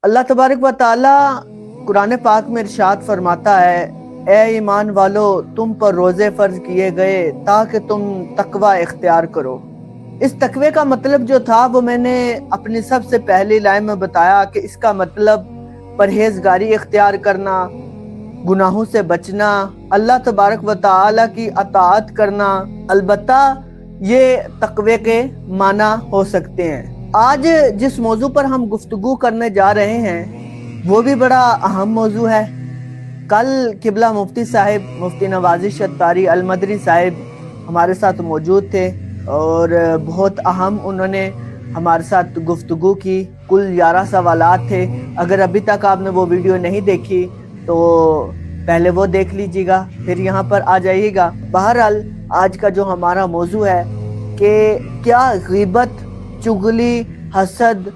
اللہ तबारक व ताला कुरान पाक में इरशाद फरमाता है, ए ईमान वालो तुम पर रोजे फर्ज किए गए ताकि तुम तकवा इख्तियार करो। इस तकवे का मतलब जो था वो मैंने अपनी सबसे पहली लाइन में बताया कि इसका मतलब परहेजगारी इख्तियार करना, गुनाहों से बचना, अल्लाह तबारक व ताला की अताअत करना। अलबत्ता ये तकवे के माना हो सकते हैं। आज जिस मौजू पर हम गुफ्तगू करने जा रहे हैं वो भी बड़ा अहम मौजू है। कल किबला मुफ्ती साहिब मुफ्ती नवाजिश अत्तारी अल-मदरी साहिब हमारे साथ मौजूद थे और बहुत अहम उन्होंने हमारे साथ गुफ्तगू की। कुल 11 सवालात थे। अगर अभी तक आपने वो वीडियो नहीं देखी तो पहले वो देख लीजिएगा, फिर यहाँ पर आ जाइएगा। बहरहाल आज का जो हमारा मौजू है कि क्या गीबत, चुगली, हसद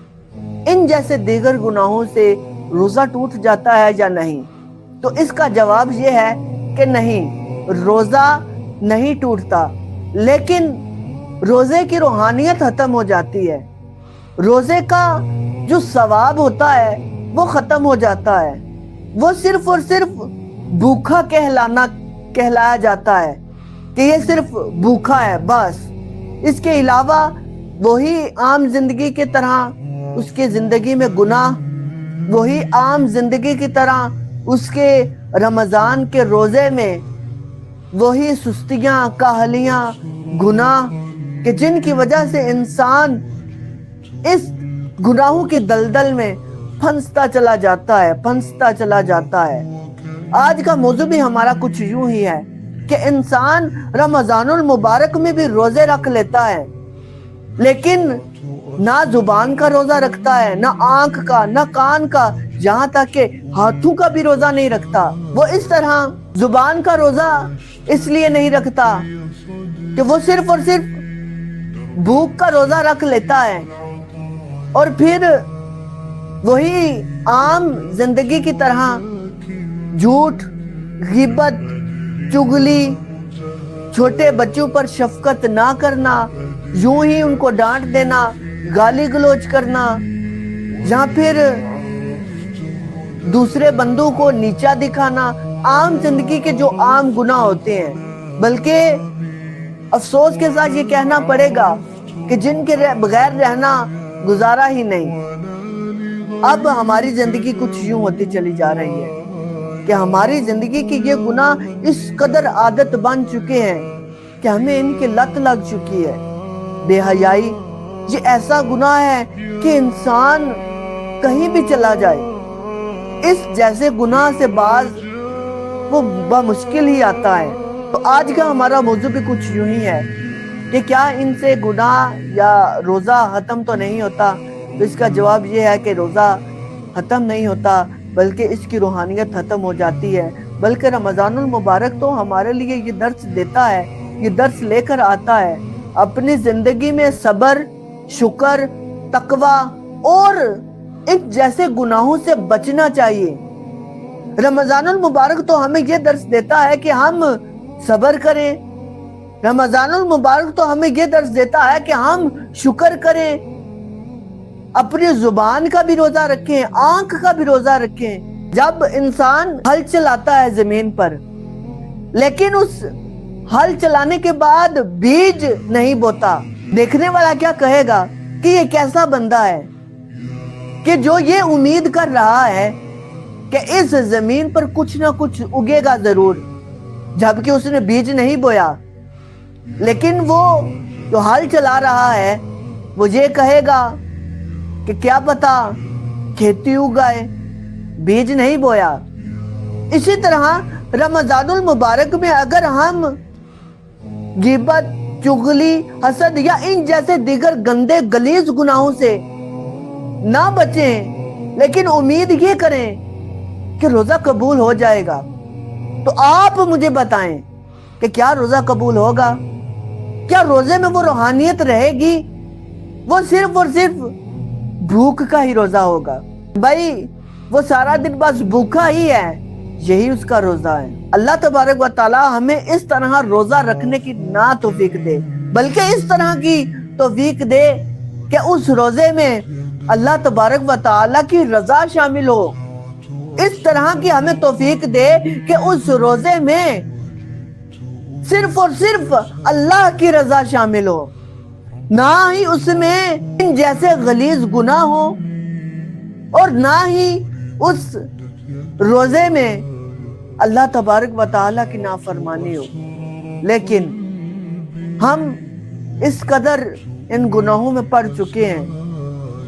इन जैसे दीगर गुनाहों से रोज़ा टूट जाता है या नहीं। तो इसका जवाब ये है कि नहीं, रोज़ा नहीं टूटता, लेकिन रोज़े की रूहानियत ख़त्म हो जाती है। रोज़े का जो सवाब होता है वो ख़त्म हो जाता है। वो सिर्फ और सिर्फ भूखा कहलाया जाता है कि ये सिर्फ भूखा है बस। इसके अलावा वही आम जिंदगी की तरह उसके जिंदगी में गुनाह, वही आम जिंदगी की तरह उसके रमजान के रोजे में वही सुस्तियां, काहलियां, गुनाह कि जिनकी वजह से इंसान इस गुनाहों की दलदल में फंसता चला जाता है। आज का मौजू भी हमारा कुछ यूं ही है कि इंसान रमजानुल मुबारक में भी रोजे रख लेता है, लेकिन ना जुबान का रोजा रखता है, ना आंख का, ना कान का, यहाँ तक कि हाथों का भी रोजा नहीं रखता। वो इस तरह जुबान का रोजा इसलिए नहीं रखता कि वो सिर्फ और सिर्फ भूख का रोजा रख लेता है और फिर वही आम जिंदगी की तरह झूठ, गिबत, चुगली, छोटे बच्चों पर शफकत ना करना, यूं ही उनको डांट देना, गाली गलौज करना, या फिर दूसरे बंदों को नीचा दिखाना, आम जिंदगी के जो आम गुनाह होते हैं। बल्कि अफसोस के साथ ये कहना पड़ेगा कि जिनके बगैर रहना गुजारा ही नहीं। अब हमारी जिंदगी कुछ यूं होती चली जा रही है कि हमारी जिंदगी की ये गुनाह इस कदर आदत बन चुके हैं कि हमें इनकी लत लग चुकी है। बेहयाई ये ऐसा गुनाह है कि इंसान कहीं भी चला जाए इस जैसे गुनाह से बाज वो बमुश्किल ही आता है। तो आज का हमारा मौजू भी कुछ यूं ही है कि क्या इनसे गुनाह या रोज़ा ख़त्म तो नहीं होता। तो इसका जवाब ये है कि रोज़ा ख़त्म नहीं होता, बल्कि इसकी रूहानियत ख़त्म हो जाती है। बल्कि रमज़ानुल मुबारक तो हमारे लिए ये दर्स देता है, ये दर्स लेकर आता है अपनी ज़िंदगी में सब्र, शुक्र, तकवा और इन जैसे गुनाहों से बचना चाहिए। रमज़ानुल मुबारक तो हमें ये दर्स देता है कि हम सब्र करें। रमज़ानुल मुबारक तो हमें ये दर्स देता है कि हम शुक्र करें, अपनी जुबान का भी रोजा रखें, आंख का भी रोजा रखें। जब इंसान हल चलाता है जमीन पर, लेकिन उस हल चलाने के बाद बीज नहीं बोता, देखने वाला क्या कहेगा कि ये कैसा बंदा है कि जो ये उम्मीद कर रहा है कि इस जमीन पर कुछ ना कुछ उगेगा जरूर, जबकि उसने बीज नहीं बोया। लेकिन वो जो हल चला रहा है वो ये कहेगा कि क्या पता खेती उगाए, बीज नहीं बोया। इसी तरह रमज़ानुल मुबारक में अगर हम गिबत, चुगली, हसद या इन जैसे दीगर गंदे गलीज गुनाहों से ना बचें, लेकिन उम्मीद ये करें कि रोजा कबूल हो जाएगा, तो आप मुझे बताएं कि क्या रोजा कबूल होगा? क्या रोजे में वो रूहानियत रहेगी? वो सिर्फ और सिर्फ भूख का ही रोजा होगा। भाई वो सारा दिन बस भूखा ही है, यही उसका रोजा है। अल्लाह तबारक व ताला हमें इस तरह रोजा रखने की ना तौफीक दे, बल्कि इस तरह की तौफीक दे कि उस रोजे में اللہ تبارک و تعالیٰ کی رضا شامل ہو، اس طرح کی ہمیں توفیق دے کہ اس روزے میں صرف اور صرف اللہ کی رضا شامل ہو، نہ ہی اس میں ان جیسے غلیظ گناہ ہو، اور نہ ہی اس روزے میں اللہ تبارک و تعالیٰ کی نافرمانی ہو۔ لیکن ہم اس قدر ان گناہوں میں پڑ چکے ہیں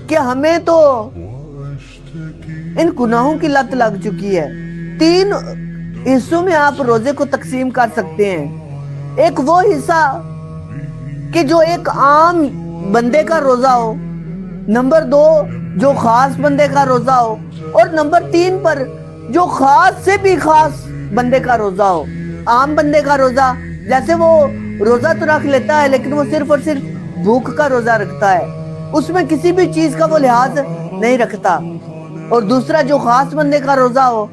کہ ہمیں تو ان گناہوں کی لت لگ چکی ہے۔ 3 حصوں میں آپ روزے کو تقسیم کر سکتے ہیں۔ ایک وہ حصہ کہ جو ایک عام بندے کا روزہ ہو، نمبر 2 جو خاص بندے کا روزہ ہو، اور نمبر 3 پر جو خاص سے بھی خاص بندے کا روزہ ہو۔ عام بندے کا روزہ جیسے وہ روزہ تو رکھ لیتا ہے لیکن وہ صرف اور صرف بھوک کا روزہ رکھتا ہے، اس میں کسی بھی چیز کا وہ لحاظ نہیں رکھتا۔ اور دوسرا جو خاص بندے کا روزہ ہو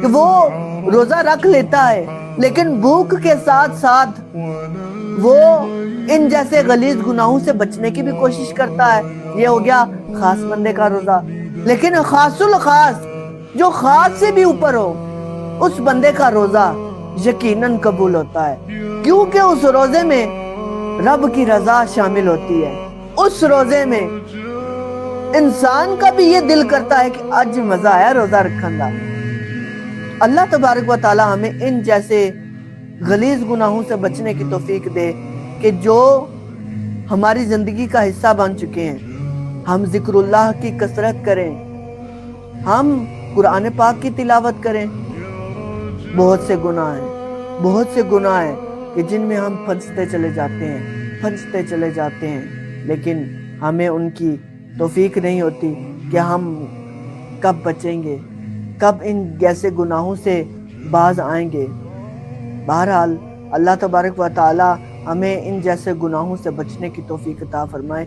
کہ وہ روزہ رکھ لیتا ہے لیکن بھوک کے ساتھ ساتھ وہ ان جیسے غلیظ گناہوں سے بچنے کی بھی کوشش کرتا ہے۔ یہ ہو گیا خاص بندے کا روزہ۔ لیکن خاص الخاص جو خاص سے بھی اوپر ہو، اس بندے کا روزہ یقیناً قبول ہوتا ہے، کیونکہ اس روزے میں رب کی رضا شامل ہوتی ہے۔ اس روزے میں انسان کا بھی یہ دل کرتا ہے کہ آج مزہ آیا روزہ رکھن دا۔ اللہ تبارک و تعالی ہمیں ان جیسے غلیظ گناہوں سے بچنے کی توفیق دے کہ جو ہماری زندگی کا حصہ بن چکے ہیں۔ ہم ذکر اللہ کی کثرت کریں، ہم قرآن پاک کی تلاوت کریں۔ بہت سے گناہ ہیں کہ جن میں ہم پھنستے چلے جاتے ہیں لیکن ہمیں ان کی توفیق نہیں ہوتی کہ ہم کب بچیں گے، کب ان جیسے گناہوں سے باز آئیں گے۔ بہرحال اللہ تبارک و تعالی ہمیں ان جیسے گناہوں سے بچنے کی توفیق عطا فرمائے۔